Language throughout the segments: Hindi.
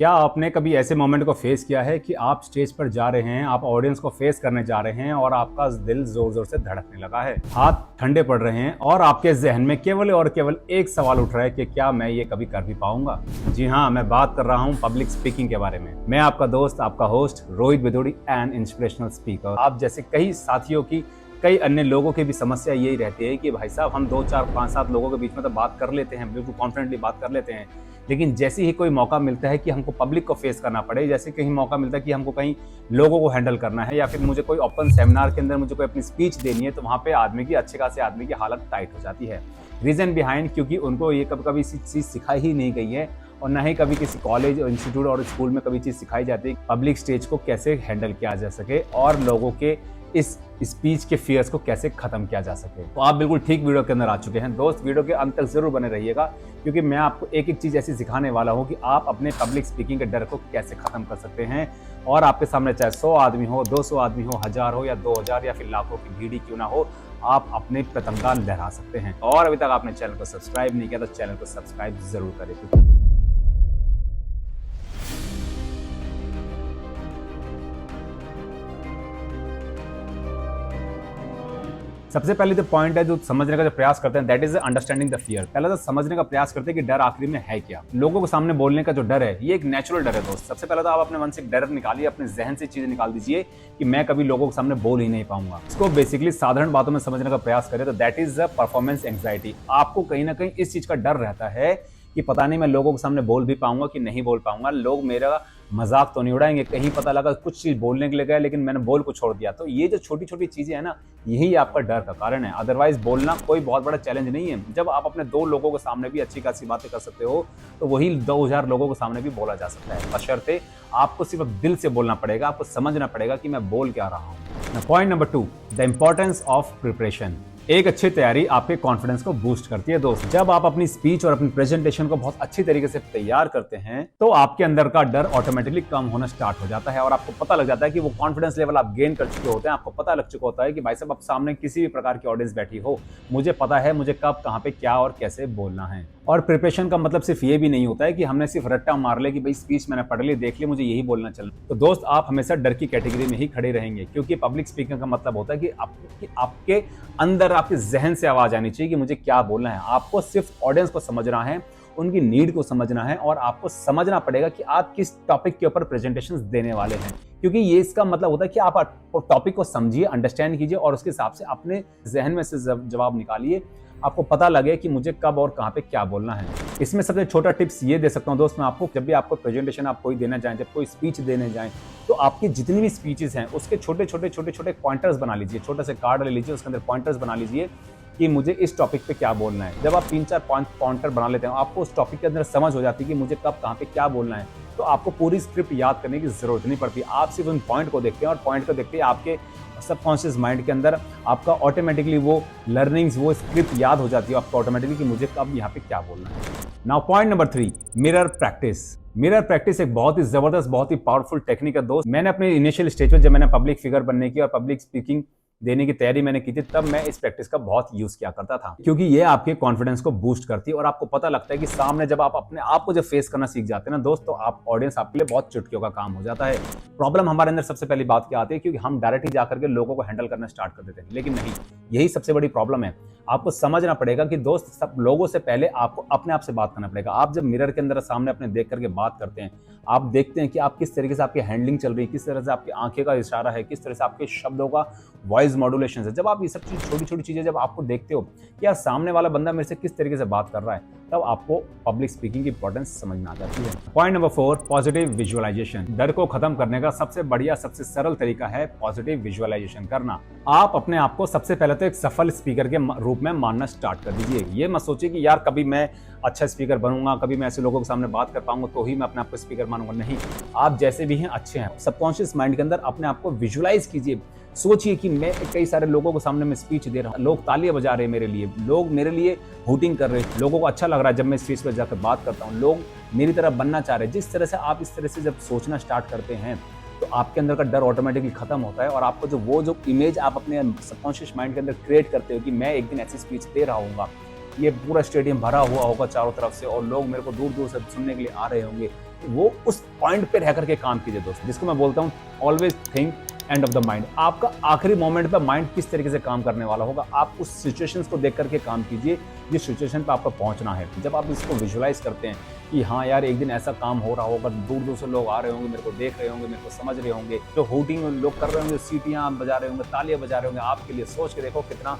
क्या आपने कभी ऐसे मोमेंट को फेस किया है कि आप स्टेज पर जा रहे हैं, आप ऑडियंस को फेस करने जा रहे हैं और आपका दिल जोर जोर से धड़कने लगा है, हाथ ठंडे पड़ रहे हैं और आपके जहन में केवल और केवल एक सवाल उठ रहा है कि क्या मैं ये कभी कर भी पाऊंगा? जी हाँ, मैं बात कर रहा हूँ पब्लिक स्पीकिंग के बारे में। मैं आपका दोस्त, आपका host Rohit Bidhuri, N inspirational speaker. आप जैसे कई साथियों की, कई अन्य लोगों की भी समस्या यही रहती है कि भाई साहब, हम 2, 4, 5, 7 लोगों के बीच में तो बात कर लेते हैं, बिल्कुल कॉन्फिडेंटली बात कर लेते हैं, लेकिन जैसे ही कोई मौका मिलता है कि हमको पब्लिक को फेस करना पड़े, जैसे कहीं मौका मिलता है कि हमको कहीं लोगों को हैंडल करना है या फिर मुझे कोई ओपन सेमिनार के अंदर मुझे कोई अपनी स्पीच देनी है, तो वहाँ पे अच्छे खासे आदमी की हालत टाइट हो जाती है। रीजन बिहाइंड, क्योंकि उनको ये कभी इसी चीज़ सिखाई ही नहीं गई है और ना ही कभी किसी कॉलेज और इंस्टीट्यूट और स्कूल में कभी चीज़ सिखाई जाती है पब्लिक स्टेज को कैसे हैंडल किया जा सके और लोगों के इस स्पीच के फियर्स को कैसे खत्म किया जा सके। तो आप बिल्कुल ठीक वीडियो के अंदर आ चुके हैं दोस्त। वीडियो के अंत तक जरूर बने रहिएगा, क्योंकि मैं आपको एक एक चीज ऐसी सिखाने वाला हूं कि आप अपने पब्लिक स्पीकिंग के डर को कैसे खत्म कर सकते हैं और आपके सामने चाहे 100 आदमी हो, 200 आदमी हो, 1000 हो या 2000 या फिर लाखों की भीड़ ही क्यों ना हो, आप अपने पतंगा लहरा सकते हैं। और अभी तक आपने चैनल को सब्सक्राइब नहीं किया तो चैनल को सब्सक्राइब जरूर करें। सबसे पहले जो पॉइंट है जो समझने का जो प्रयास करते हैं, that is understanding the fear. पहले तो समझने का प्रयास करते हैं कि डर आखिर में है क्या। लोगों के सामने बोलने का जो डर है, ये एक नेचुरल डर है दोस्त। सबसे पहले तो आप अपने मन से डर निकालिए, अपने जहन से चीजें निकाल दीजिए कि मैं कभी लोगों के सामने बोल ही नहीं पाऊंगा। इसको बेसिकली साधारण बातों में समझने का प्रयास करें तो दैट इज परफॉर्मेंस एंग्जाइटी। आपको कहीं ना कहीं इस चीज का डर रहता है कि पता नहीं मैं लोगों के सामने बोल भी पाऊंगा कि नहीं बोल पाऊंगा, लोग मेरा मजाक तो नहीं उड़ाएंगे, कहीं पता लगा कुछ चीज बोलने के लिए गया लेकिन मैंने बोल को छोड़ दिया। तो ये जो छोटी छोटी चीजें हैं ना, यही आपका डर का कारण है। अदरवाइज बोलना कोई बहुत बड़ा चैलेंज नहीं है। जब आप अपने 2 लोगों के सामने भी अच्छी खासी बातें कर सकते हो, तो वही 2000 लोगों के सामने भी बोला जा सकता है, बशर्ते आपको सिर्फ दिल से बोलना पड़ेगा, आपको समझना पड़ेगा कि मैं बोल क्या रहा हूँ। Point number 2, the importance of preparation. एक अच्छी तैयारी आपके कॉन्फिडेंस को बूस्ट करती है दोस्त। जब आप अपनी स्पीच और अपनी प्रेजेंटेशन को बहुत अच्छी तरीके से तैयार करते हैं, तो आपके अंदर का डर ऑटोमेटिकली कम होना स्टार्ट हो जाता है और आपको पता लग जाता है कि वो कॉन्फिडेंस लेवल आप गेन कर चुके होते हैं। आपको पता लग चुका होता है कि भाई साहब, अब सामने किसी भी प्रकार की ऑडियंस बैठी हो, मुझे पता है मुझे कब, कहाँ पे, क्या और कैसे बोलना है। और प्रिपरेशन का मतलब सिर्फ ये भी नहीं होता है कि हमने सिर्फ रट्टा मार ले कि भाई स्पीच मैंने पढ़ ली, देख ली, मुझे यही बोलना चलना। तो दोस्त, आप हमेशा डर की कैटेगरी में ही खड़े रहेंगे, क्योंकि पब्लिक स्पीकिंग का मतलब होता है कि आपके अंदर, आपके जहन से आवाज आनी चाहिए कि मुझे क्या बोलना है। आपको सिर्फ ऑडियंस को समझना है, उनकी नीड को समझना है और आपको समझना पड़ेगा कि आप किस टॉपिक के ऊपर प्रेजेंटेशंस देने वाले हैं। क्योंकि ये इसका मतलब होता है कि आप टॉपिक को समझिए, अंडरस्टैंड कीजिए और उसके हिसाब से अपने जहन में से जवाब निकालिए। आपको पता लगे कि मुझे कब और कहाँ पे क्या बोलना है। इसमें सबसे छोटा टिप्स ये दे सकता हूँ दोस्त मैं आपको, जब भी आपको प्रेजेंटेशन आप कोई देना चाहें, जब कोई स्पीच देने जाएं, तो आपकी जितनी भी स्पीचेस हैं उसके छोटे छोटे पॉइंटर्स बना लीजिए। छोटे से कार्ड ले लीजिए, उसके अंदर पॉइंटर्स बना लीजिए कि मुझे इस टॉपिक पे क्या बोलना है। जब आप 3-4 पॉइंटर बना लेते हैं, आपको उस टॉपिक के अंदर समझ हो जाती है कि मुझे कब, कहाँ पे क्या बोलना है, तो आपको पूरी स्क्रिप्ट याद करने की जरूरत नहीं पड़ती। आप सिर्फ उन पॉइंट को देखते हैं और पॉइंट को देखते ही आपके सबकॉन्शियस माइंड के अंदर आपका ऑटोमेटिकली वो लर्निंग्स, वो स्क्रिप्ट याद हो जाती है आपको ऑटोमेटिकली कि मुझे कब यहाँ पे क्या बोलना है। Now point number 3, mirror practice. Mirror practice एक बहुत ही जबरदस्त, बहुत ही पावरफुल टेक्निक है दोस्त। मैंने अपने इनिशियल स्टेज पर, जब मैंने पब्लिक फिगर बनने की और पब्लिक स्पीकिंग देने की तैयारी मैंने की थी, तब मैं इस प्रैक्टिस का बहुत यूज किया करता था, क्योंकि ये आपके कॉन्फिडेंस को बूस्ट करती है और आपको पता लगता है कि सामने जब आप अपने आप को जब फेस करना सीख जाते हैं ना दोस्त, तो आप ऑडियंस आपके लिए बहुत चुटकियों का काम हो जाता है। प्रॉब्लम हमारे अंदर सबसे पहली बात क्या आती है, क्योंकि हम डायरेक्टली जाकर के लोगों को हैंडल करना स्टार्ट कर देते हैं, लेकिन नहीं, यही सबसे बड़ी प्रॉब्लम है। आपको समझना पड़ेगा कि दोस्त, सब लोगों से पहले आपको अपने आप से बात करना पड़ेगा। आप जब मिरर के अंदर सामने अपने देख करके बात करते हैं, आप देखते हैं कि आप किस तरीके से आपकी हैंडलिंग चल रही है, किस तरह से आपकी आंखें का इशारा है, किस तरह से आपके शब्दों का वॉइस मॉड्यूलेशन है। जब आप ये सब चीज, छोटी छोटी चीजें जब आपको देखते हो कि यार सामने वाला बंदा मेरे से किस तरीके से बात कर रहा है, तब आपको पब्लिक स्पीकिंग की इंपॉर्टेंस समझ में आ जाती है। Point number 4, positive visualization. डर को खत्म करने का सबसे बढ़िया, सबसे सरल तरीका है पॉजिटिव विजुअलाइजेशन करना। आप अपने आप को सबसे पहले तो एक सफल स्पीकर के रूप में मानना स्टार्ट कर दीजिए। ये मत सोचिए कि यार कभी मैं अच्छा स्पीकर बनूंगा, कभी मैं ऐसे लोगों के सामने बात कर पाऊंगा तो ही मैं अपने आप को स्पीकर मानूंगा। नहीं, आप जैसे भी हैं अच्छे हैं। सबकॉन्शियस माइंड के अंदर अपने आप को विजुअलाइज कीजिए। सोचिए कि मैं कई सारे लोगों के सामने में स्पीच दे रहा हूँ, लोग तालियां बजा रहे हैं मेरे लिए, लोग मेरे लिए हूटिंग कर रहे हैं, लोगों को अच्छा लग रहा है जब मैं स्टेज पर जाकर बात करता हूँ, लोग मेरी तरह बनना चाह रहे हैं। जिस तरह से आप इस तरह से जब सोचना स्टार्ट करते हैं, तो आपके अंदर का डर ऑटोमेटिकली खत्म होता है और आपको जो इमेज आप अपने सबकॉन्शियस माइंड के अंदर क्रिएट करते हो कि मैं एक दिन ऐसी स्पीच दे रहा हूँ, ये पूरा स्टेडियम भरा हुआ होगा चारों तरफ से और लोग मेरे को दूर दूर से सुनने के लिए आ रहे होंगे, वो उस पॉइंट पे रह करके काम कीजिए दोस्त, जिसको मैं बोलता हूँ always think end of the mind. आपका आखिरी मोमेंट पे माइंड किस तरीके से काम करने वाला होगा, आप उस सिचुएशंस को देख करके काम कीजिए जिस सिचुएशन पे आपको पहुंचना है। जब आप इसको विजुअलाइज करते हैं कि हाँ यार एक दिन ऐसा काम हो रहा होगा, दूर दूर से लोग आ रहे होंगे, मेरे को देख रहे होंगे, मेरे को समझ रहे होंगे, जो होटिंग लोग कर रहे होंगे, सीटियां बजा रहे होंगे, तालियां बजा रहे होंगे आपके लिए, सोच के देखो कितना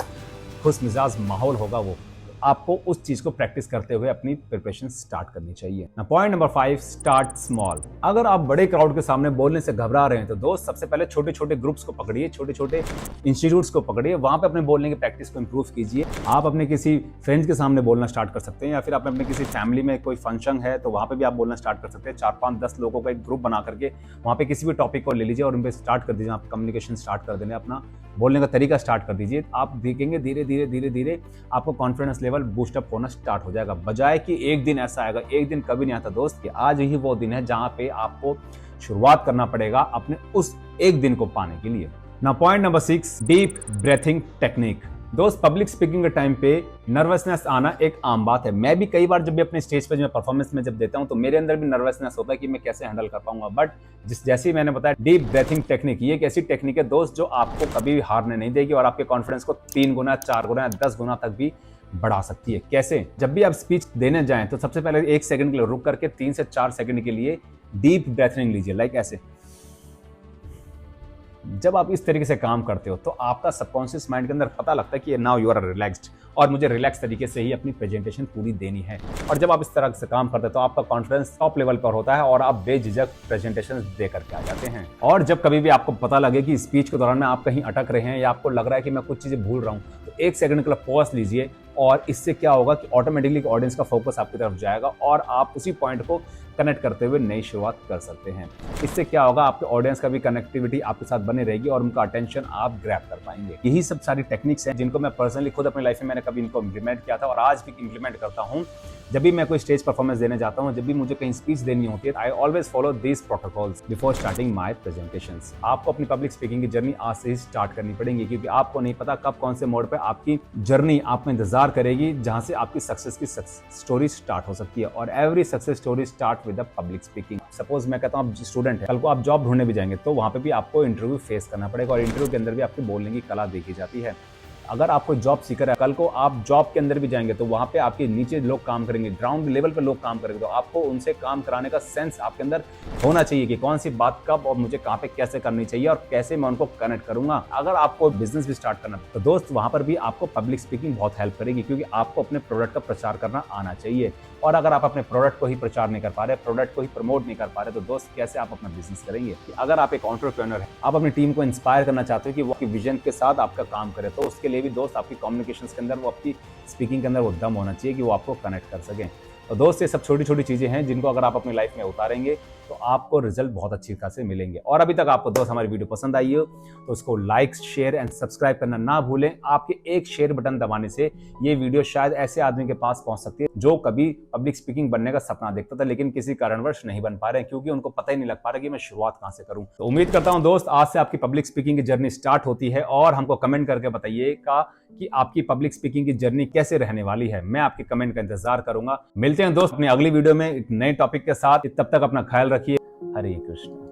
खुश मिजाज माहौल होगा वो। आपको उस चीज को प्रैक्टिस करते हुए अपनी प्रिपरेशन स्टार्ट करनी चाहिए। Point number 5, start small. अगर आप बड़े क्राउड के सामने बोलने से घबरा रहे हैं तो दोस्त सबसे पहले छोटे छोटे ग्रुप्स को पकड़िए, छोटे छोटे इंस्टीट्यूट्स को पकड़िए, वहां पे अपने बोलने की प्रैक्टिस को इंप्रूव कीजिए। आप अपने किसी फ्रेंड्स के सामने बोलना स्टार्ट कर सकते हैं, या फिर आप अपने किसी फैमिली में कोई फंक्शन है तो वहां पे भी आप बोलना स्टार्ट कर सकते हैं। 4-5-10 लोगों का एक ग्रुप बना करके वहां पे किसी भी टॉपिक को ले लीजिए और उन पर स्टार्ट कर दीजिए, आप कम्युनिकेशन स्टार्ट कर देने, अपना बोलने का तरीका स्टार्ट कर दीजिए। आप देखेंगे धीरे धीरे धीरे धीरे आपको कॉन्फिडेंस लेवल बूस्टअप होना स्टार्ट हो जाएगा। बजाय कि एक दिन ऐसा आएगा, एक दिन कभी नहीं आता दोस्त, कि आज ही वो दिन है जहां पे आपको शुरुआत करना पड़ेगा अपने उस एक दिन को पाने के लिए। Now point number 6, deep breathing technique. दोस्त पब्लिक स्पीकिंग के टाइम पे नर्वसनेस आना एक आम बात है। मैं भी कई बार जब भी अपने स्टेज पे जो परफॉर्मेंस में जब देता हूं तो मेरे अंदर भी नर्वसनेस होता है कि मैं कैसे हैंडल कर पाऊंगा। बट जैसे ही मैंने बताया डीप ब्रीथिंग टेक्निक, ये एक ऐसी टेक्निक है दोस्त जो आपको कभी भी हारने नहीं देगी और आपके कॉन्फिडेंस को 3 गुना, 4 गुना, 10 गुना तक भी बढ़ा सकती है। कैसे? जब भी आप स्पीच देने जाएं तो सबसे पहले 1 सेकंड के लिए रुक करके 3 से 4 सेकंड के लिए डीप ब्रीथिंग लीजिए, लाइक ऐसे। जब आप इस तरीके से काम करते हो तो आपका सबकॉन्शियस माइंड के अंदर पता लगता है कि नाउ यू आर रिलैक्स्ड और मुझे रिलैक्स तरीके से ही अपनी प्रेजेंटेशन पूरी देनी है। और जब आप इस तरह से काम करते हो तो आपका कॉन्फिडेंस टॉप लेवल पर होता है और आप बेझिझक प्रेजेंटेशन दे करके आ जाते हैं। और जब कभी भी आपको पता लगे कि स्पीच के दौरान में आप कहीं अटक रहे हैं या आपको लग रहा है कि मैं कुछ चीजें भूल रहा हूं, तो 1 सेकंड के लिए पॉज लीजिए और इससे क्या होगा कि ऑटोमेटिकली ऑडियंस का फोकस आपकी तरफ जाएगा और आप उसी पॉइंट को कनेक्ट करते हुए नई शुरुआत कर सकते हैं। इससे क्या होगा, आपके ऑडियंस का भी कनेक्टिविटी आपके साथ बनी रहेगी और उनका अटेंशन आप ग्रैब कर पाएंगे। यही सब सारी टेक्निक्स हैं जिनको मैं पर्सनली खुद अपनी लाइफ में मैंने कभी इनको इंप्लीमेंट किया था और आज भी इंप्लीमेंट करता हूं। जब भी मैं कोई स्टेज परफॉर्मेंस देने जाता हूं, जब भी मुझे कहीं स्पीच देनी होती है, I always follow this protocols before starting my presentations. आपको अपनी पब्लिक स्पीकिंग की जर्नी आज से ही स्टार्ट करनी पड़ेगी, क्योंकि आपको नहीं पता कब कौन से मोड पे आपकी जर्नी आपको इंतजार करेगी जहां से आपकी सक्सेस की स्टोरी स्टार्ट हो सकती है। और every success story start with the public speaking. Suppose मैं कहता हूं आप स्टूडेंट है, कल को आप जॉब ढूंढने भी जाएंगे तो वहां पे भी आपको इंटरव्यू फेस करना पड़ेगा और इंटरव्यू के अंदर भी आपकी बोलने की कला देखी जाती है। अगर आप कोई जॉब सीकर है, कल को आप जॉब के अंदर भी जाएंगे तो वहां पे आपके नीचे लोग काम करेंगे, ग्राउंड लेवल पे लोग काम करेंगे, तो आपको उनसे काम कराने का सेंस आपके अंदर होना चाहिए कि कौन सी बात कब और मुझे कहां पे कैसे करनी चाहिए और कैसे मैं उनको कनेक्ट करूंगा। अगर आपको बिजनेस भी स्टार्ट करना तो दोस्त वहां पर भी आपको पब्लिक स्पीकिंग बहुत हेल्प करेगी, क्योंकि आपको अपने प्रोडक्ट का प्रचार करना आना चाहिए। और अगर आप अपने प्रोडक्ट को ही प्रचार नहीं कर पा रहे, प्रोडक्ट को ही प्रमोट नहीं कर पा रहे, तो दोस्त कैसे आप अपना बिजनेस करेंगे। अगर आप एक एंटरप्रेन्योर है, आप अपनी टीम को इंस्पायर करना चाहते हो कि वो आपकी विजन के साथ आपका काम करे, तो उसके लिए भी दोस्त आपकी कम्युनिकेशंस के अंदर, वो आपकी स्पीकिंग के अंदर वो दम होना चाहिए कि वो आपको कनेक्ट कर सकें। तो दोस्त ये सब छोटी छोटी चीजें हैं जिनको अगर आप अपनी लाइफ में उतारेंगे तो आपको रिजल्ट बहुत अच्छी खासे मिलेंगे। और अभी तक आपको दोस्त हमारी वीडियो पसंद आई हो तो उसको लाइक, शेयर एंड सब्सक्राइब करना ना भूलें। आपके एक शेयर बटन दबाने से ये वीडियो शायद ऐसे आदमी के पास पहुंच सकती है जो कभी पब्लिक स्पीकिंग बनने का सपना देखता था लेकिन किसी कारणवश नहीं बन पा रहे हैं, क्योंकि उनको पता ही नहीं लग पा रहा कि मैं शुरुआत कहां से करूं। तो उम्मीद करता हूं दोस्त आज से आपकी पब्लिक स्पीकिंग की जर्नी स्टार्ट होती है और हमको कमेंट करके बताइएगा कि आपकी पब्लिक स्पीकिंग की जर्नी कैसे रहने वाली है। मैं आपके कमेंट का इंतजार करूंगा। मिलते हैं दोस्त अपनी अगली वीडियो में एक नए टॉपिक के साथ। तब तक अपना ख्याल रखिए। हरे कृष्ण।